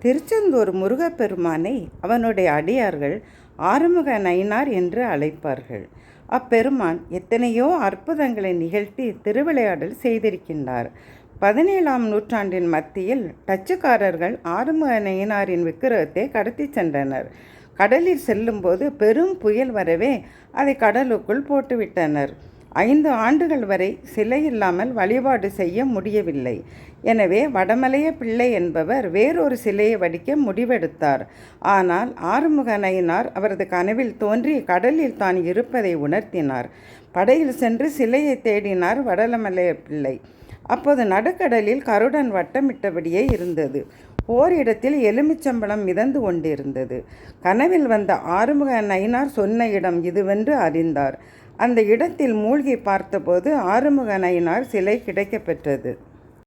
திருச்செந்தூர் முருகப்பெருமானை அவனுடைய அடியார்கள் ஆறுமுக நயினார் என்று அழைப்பார்கள். அப்பெருமான் எத்தனையோ அற்புதங்களை நிகழ்த்தி திருவிளையாடல் செய்திருக்கின்றார். 17ஆம் நூற்றாண்டின் மத்தியில் டச்சுக்காரர்கள் ஆறுமுக நயினாரின் விக்கிரகத்தை கடத்தி சென்றனர். கடலில் செல்லும்போது பெரும் புயல் வரவே அதை கடலுக்குள் போட்டுவிட்டனர். 5 ஆண்டுகள் வரை சிலை இல்லாமல் வழிபாடு செய்ய முடியவில்லை. எனவே வடமலைய பிள்ளை என்பவர் வேறொரு சிலையை வடிக்க முடிவெடுத்தார். ஆனால் ஆறுமுக நயினார் அவரது கனவில் தோன்றி கடலில் தான் இருப்பதை உணர்த்தினார். படையில் சென்று சிலையை தேடினார் வடமலைய பிள்ளை. அப்போது நடுக்கடலில் கருடன் வட்டமிட்டபடியே இருந்தது. ஓரிடத்தில் எலுமிச்சம்பழம் மிதந்து கொண்டிருந்தது. கனவில் வந்த ஆறுமுக நயினார் சொன்ன இடம் இதுவென்று அறிந்தார். அந்த இடத்தில் மூழ்கி பார்த்தபோது ஆறுமுக நயினார் சிலை கிடைக்கப்பெற்றது.